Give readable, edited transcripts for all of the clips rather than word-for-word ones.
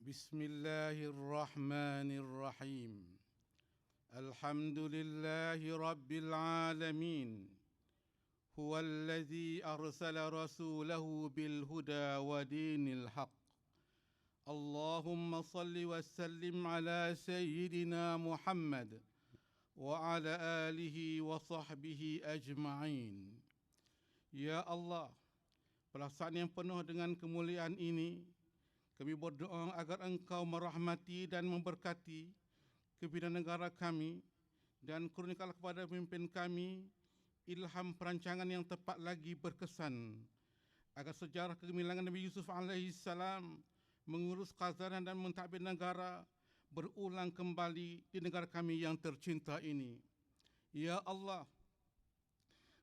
بسم الله الرحمن الرحيم الحمد لله رب العالمين هو الذي أرسل رسوله بالهدى ودين الحق اللهم صل وسلم على سيدنا محمد وعلى آله وصحبه أجمعين. Ya Allah, pelaksanaan yang penuh dengan kemuliaan ini, kami berdoa agar Engkau merahmati dan memberkati kepimpinan negara kami dan kurniakanlah kepada pemimpin kami ilham perancangan yang tepat lagi berkesan agar sejarah kegemilangan Nabi Yusuf alaihissalam mengurus khazanah dan mentadbir negara berulang kembali di negara kami yang tercinta ini. Ya Allah,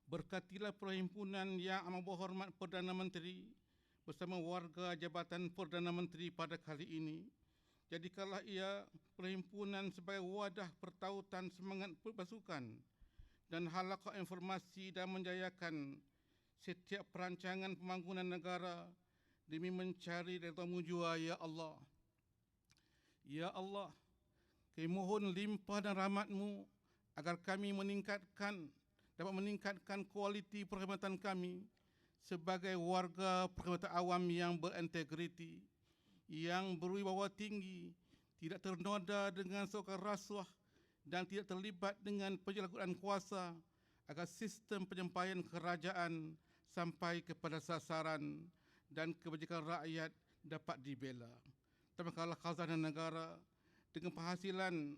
berkatilah perhimpunan yang amat berhormat Perdana Menteri bersama warga Jabatan Perdana Menteri pada kali ini. Jadikanlah ia perhimpunan sebagai wadah pertautan semangat pasukan dan halaqah informasi dan menjayakan setiap perancangan pembangunan negara demi mencari redha-Mu jua, ya Allah. Ya Allah, kami mohon limpah dan rahmat-Mu agar kami dapat meningkatkan kualiti perkhidmatan kami sebagai warga perkhidmatan awam yang berintegriti, yang berwibawa tinggi, tidak ternoda dengan sokongan rasuah dan tidak terlibat dengan penyalahgunaan kuasa agar sistem penyampaian kerajaan sampai kepada sasaran dan kebajikan rakyat dapat dibela. Tamankanlah khazanah negara dengan penghasilan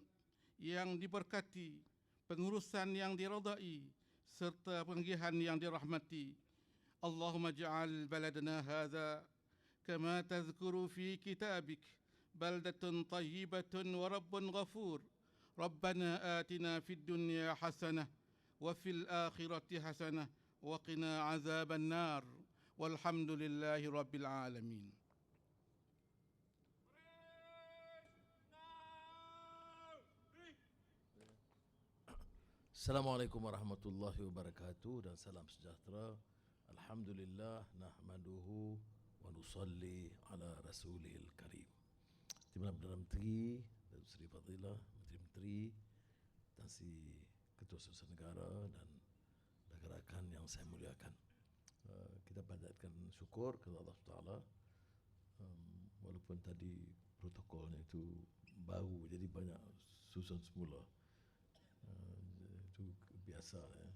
yang diberkati, pengurusan yang diridai serta penggihan yang dirahmati. اللهم اجعل بلدنا هذا كما تذكر في كتابك بلدة طيبة ورب غفور ربنا آتنا في الدنيا حسنة وفي الآخرة حسنة وقنا عذاب النار والحمد لله رب العالمين. Assalamualaikum warahmatullahi wabarakatuh dan salam sejahtera. Alhamdulillah nahmaduhu wa nusalli ala rasulil karim. Timbalan Perdana Menteri, Datuk Seri Fadilah, Menteri-Menteri, Tan Sri Ketua Setiausaha Negara dan rakan-rakan yang saya muliakan. Kita panjatkan syukur kepada Allah Taala. Walaupun tadi protokolnya itu baru, jadi banyak susun semula. Itu biasa ya.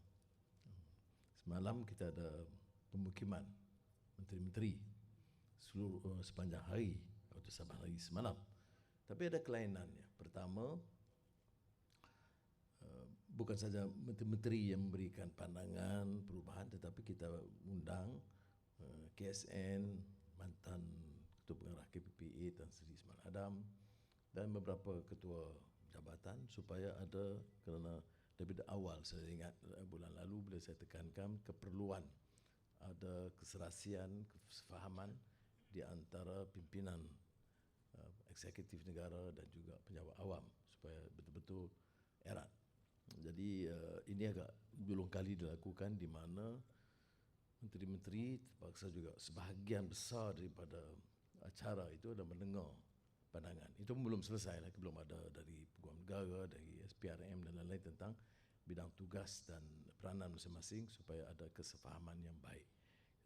Semalam kita ada pemukiman menteri-menteri sepanjang hari atau saban hari semalam. Tapi ada kelainannya. Pertama, bukan saja menteri-menteri yang memberikan pandangan perubahan, tetapi kita undang KSN, mantan Ketua Pengarah KPPA Tan Sri Ismail Adam dan beberapa ketua jabatan supaya ada, kerana daripada awal saya ingat bulan lalu bila saya tekankan keperluan ada keserasian, kesefahaman di antara pimpinan eksekutif negara dan juga pejabat awam supaya betul-betul erat. Jadi ini agak berulang kali dilakukan di mana menteri-menteri terpaksa juga sebahagian besar daripada acara itu ada mendengar pandangan. Itu belum selesai lagi, belum ada dari Peguam Negara, dari SPRM dan lain-lain tentang bidang tugas dan peranan masing-masing supaya ada kesefahaman yang baik.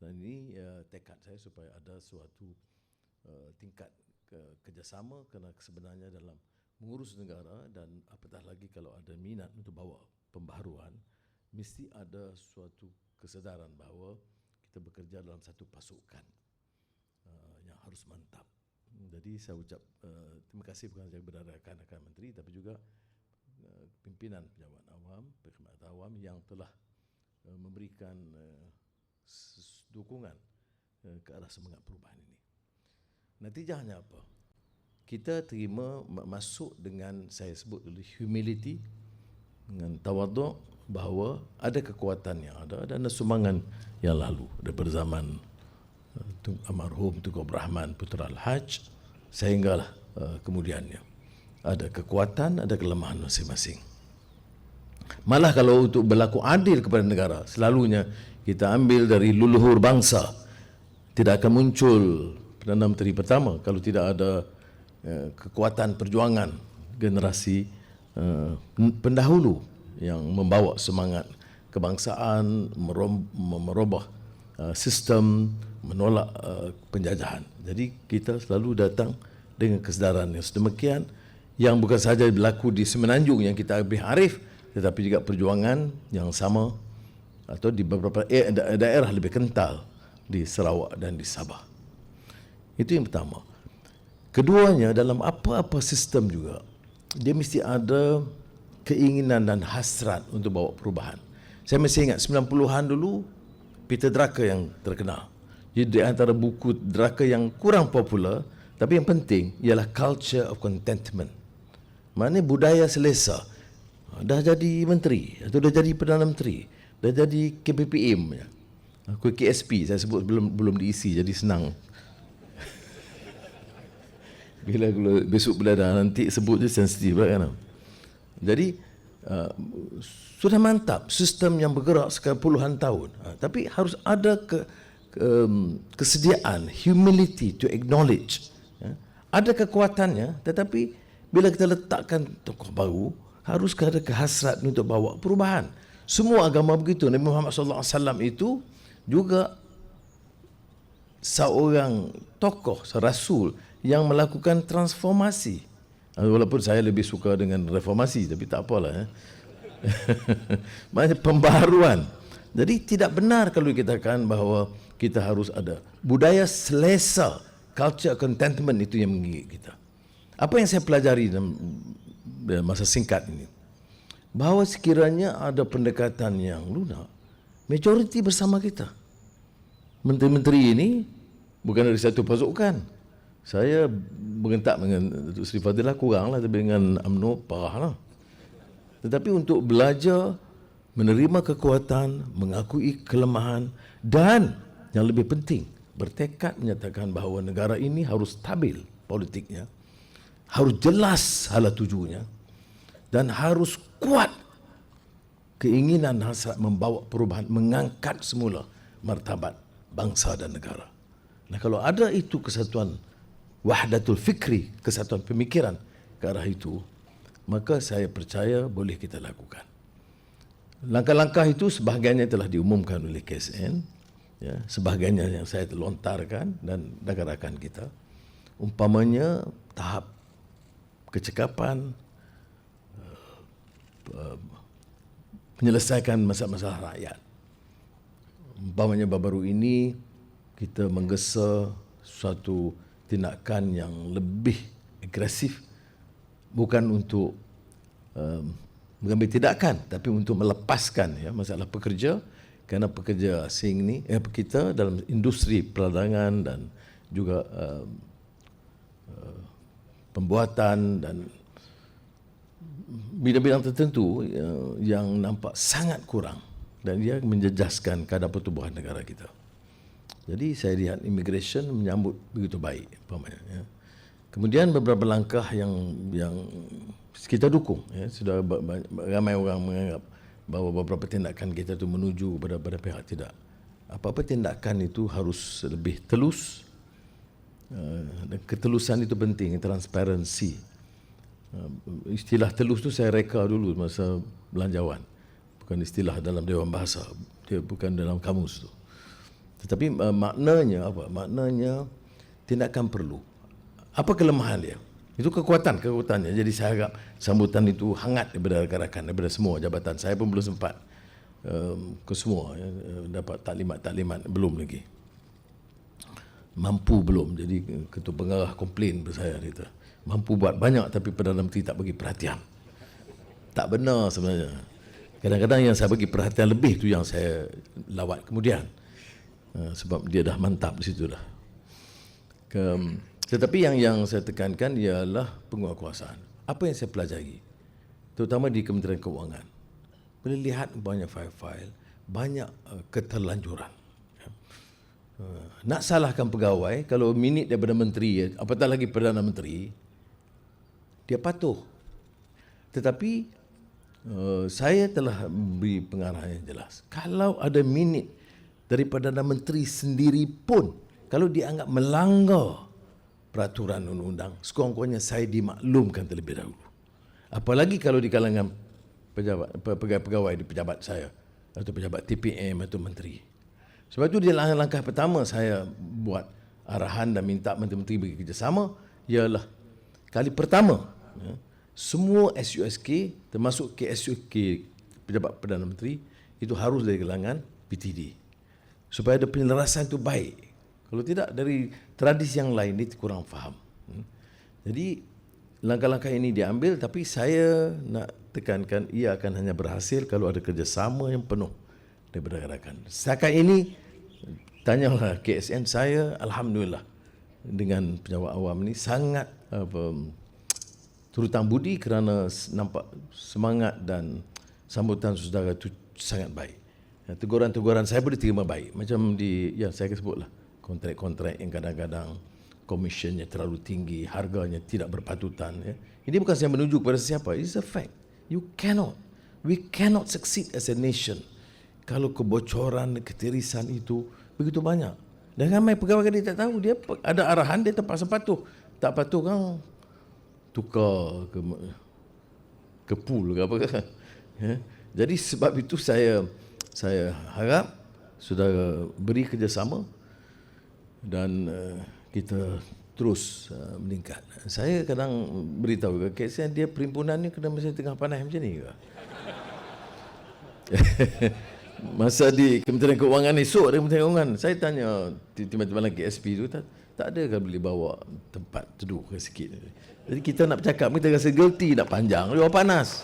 Dan ini tekad saya supaya ada suatu tingkat kerjasama, kerana sebenarnya dalam mengurus negara dan apatah lagi kalau ada minat untuk bawa pembaharuan, mesti ada suatu kesedaran bahawa kita bekerja dalam satu pasukan yang harus mantap. Jadi saya ucap terima kasih bukan saja kepada rakan-rakan menteri tapi juga pimpinan pejabat awam, perkhidmatan awam yang telah memberikan dukungan ke arah semangat perubahan ini. Natijahnya apa? Kita terima masuk dengan saya sebut dulu humility, dengan tawaduk, bahawa ada kekuatan yang ada dan ada sumbangan yang lalu daripada zaman almarhum Tunku Abdul Rahman Putra Al-Haj sehinggalah kemudiannya. Ada kekuatan, ada kelemahan masing-masing. Malah kalau untuk berlaku adil kepada negara, selalunya kita ambil dari leluhur bangsa. Tidak akan muncul Perdana Menteri pertama kalau tidak ada kekuatan perjuangan generasi pendahulu yang membawa semangat kebangsaan, merubah sistem, menolak penjajahan. Jadi kita selalu datang dengan kesedaran yang sedemikian yang bukan sahaja berlaku di Semenanjung yang kita lebih arif, tetapi juga perjuangan yang sama atau di beberapa daerah lebih kental di Sarawak dan di Sabah. Itu yang pertama. Keduanya, dalam apa-apa sistem juga, dia mesti ada keinginan dan hasrat untuk bawa perubahan. Saya masih ingat 90-an dulu, Peter Drucker yang terkenal. Jadi di antara buku Drucker yang kurang popular, tapi yang penting ialah Culture of Contentment. Maknanya budaya selesa. Dah jadi menteri, atau dah jadi Perdana Menteri, dah jadi KPPM, KSP, saya sebut belum diisi, jadi senang. Bila besok bila dah nanti sebut je sensitif kan. Jadi sudah mantap sistem yang bergerak sekian puluhan tahun. Tapi harus ada kesediaan, humility to acknowledge. Ada kekuatannya, tetapi bila kita letakkan tokoh baru, harus ada kehasrat untuk bawa perubahan. Semua agama begitu. Nabi Muhammad SAW itu juga seorang tokoh, rasul yang melakukan transformasi. Walaupun saya lebih suka dengan reformasi, tapi tak apalah. Maksudnya pembaharuan. Jadi tidak benar kalau dikatakan bahawa kita harus ada budaya selesa, culture contentment itu yang menggigit kita. Apa yang saya pelajari dalam masa singkat ini, bahawa sekiranya ada pendekatan yang lunak, majoriti bersama kita. Menteri-menteri ini bukan dari satu pasukan. Saya bergentak dengan Datuk Seri Fadilah kuranglah, tapi dengan UMNO parahlah. Tetapi untuk belajar menerima kekuatan, mengakui kelemahan dan yang lebih penting, bertekad menyatakan bahawa negara ini harus stabil politiknya, harus jelas hala tujunya dan harus kuat keinginan hasrat membawa perubahan, mengangkat semula martabat bangsa dan negara. Nah, kalau ada itu kesatuan wahdatul fikri, kesatuan pemikiran ke arah itu, maka saya percaya boleh kita lakukan. Langkah-langkah itu sebahagiannya telah diumumkan oleh KSN, ya, sebahagiannya yang saya lontarkan dan rakan-rakan kita. Umpamanya tahap kecekapan, menyelesaikan masalah-masalah rakyat. Umpamanya baru-baru ini kita menggesa suatu tindakan yang lebih agresif, bukan untuk mengambil tindakan, tapi untuk melepaskan masalah pekerja, kerana pekerja asing ni kita dalam industri perdagangan dan juga pembuatan dan bidang-bidang tertentu yang nampak sangat kurang dan dia menjejaskan kadar pertumbuhan negara kita. Jadi saya lihat immigration menyambut begitu baik. Ya. Kemudian beberapa langkah yang kita dukung. Ya. Sudah ramai orang menganggap bahawa beberapa tindakan kita itu menuju pada pihak tidak. Apa-apa tindakan itu harus lebih telus. Dan ketelusan itu penting, transparansi. Istilah telus tu saya reka dulu masa belanjawan. Bukan istilah dalam Dewan Bahasa, dia bukan dalam kamus tu. Tetapi maknanya apa? Maknanya tindakan perlu. Apa kelemahan dia? Itu kekuatannya. Jadi saya harap sambutan itu hangat daripada rakan-rakan, daripada semua jabatan. Saya pun belum sempat ke semua ya, dapat taklimat-taklimat, belum lagi. Mampu belum. Jadi ketua pengarah komplain kepada saya, dia mampu buat banyak tapi Perdana Menteri tak bagi perhatian. Tak benar sebenarnya. Kadang-kadang yang saya bagi perhatian lebih tu yang saya lawat kemudian. Sebab dia dah mantap di situ dah. Tetapi yang saya tekankan ialah penguatkuasaan. Apa yang saya pelajari, terutama di Kementerian Keuangan, boleh lihat banyak file-file, banyak keterlanjuran. Nak salahkan pegawai, kalau minit daripada menteri, apatah lagi Perdana Menteri, dia patuh. Tetapi saya telah beri pengarahan yang jelas. Kalau ada minit dari Perdana Menteri sendiri pun, kalau dianggap melanggar peraturan undang-undang, sekurang-kurangnya saya dimaklumkan terlebih dahulu. Apalagi kalau di kalangan pegawai di pejabat saya, atau pejabat TPM atau menteri. Sebab itu dia langkah pertama saya buat arahan dan minta menteri-menteri bekerjasama, ialah kali pertama, semua SUSK, termasuk KSUK pejabat Perdana Menteri, itu harus dari kalangan PTD. Supaya ada penyelarasan itu baik. Kalau tidak, dari tradisi yang lain dia kurang faham. Jadi langkah-langkah ini diambil, tapi saya nak tekankan ia akan hanya berhasil kalau ada kerjasama yang penuh daripada rakan-rakan. Setakat ini, tanyalah KSN, saya alhamdulillah dengan pejabat awam ni sangat terutang budi kerana nampak semangat dan sambutan saudara itu sangat baik. Teguran-teguran saya boleh terima baik. Macam saya akan sebutlah, kontrak-kontrak yang kadang-kadang komisionnya terlalu tinggi, harganya tidak berpatutan. Ya. Ini bukan saya menuju kepada siapa, it's a fact. We cannot succeed as a nation kalau kebocoran, ketirisan itu begitu banyak. Dan ramai pegawai dia tak tahu, dia ada arahan, dia terpaksa patuh. Tak patuh kan tukar ke pool ke apa kan. Ya. Jadi sebab itu saya harap saudara beri kerjasama dan kita terus meningkat. Saya kadang beritahu ke KSN, dia perimpunan ni kena masa tengah panas macam ni ke? Masa di Kementerian Keuangan esok ada Kementerian Keuangan, saya tanya tiba-tiba lagi SP tu, tak ada kan boleh bawa tempat teduh ke sikit. Jadi kita nak bercakap, kita rasa guilty, nak panjang, luar panas.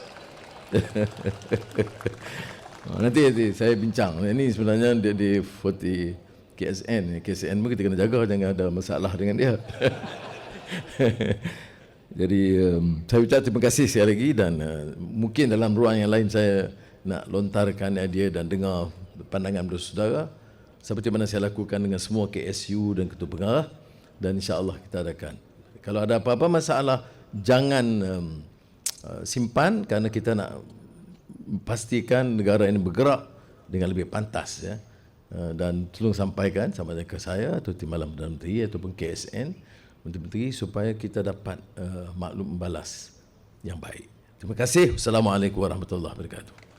Nanti saya bincang. Ini sebenarnya dia di 40 KSN. KSN pun kita kena jaga, jangan ada masalah dengan dia. Jadi saya ucap terima kasih sekali lagi, dan mungkin dalam ruang yang lain saya nak lontarkan idea dan dengar pandangan dari saudara seperti mana saya lakukan dengan semua KSU dan ketua pengarah, dan insya-Allah kita adakan. Kalau ada apa-apa masalah, jangan simpan, kerana kita nak pastikan negara ini bergerak dengan lebih pantas, ya. Dan tolong sampaikan sama ada ke saya atau Tim Malam Perdana Menteri ataupun KSN Menteri-Menteri supaya kita dapat maklum membalas yang baik. Terima kasih. Wassalamualaikum warahmatullahi wabarakatuh.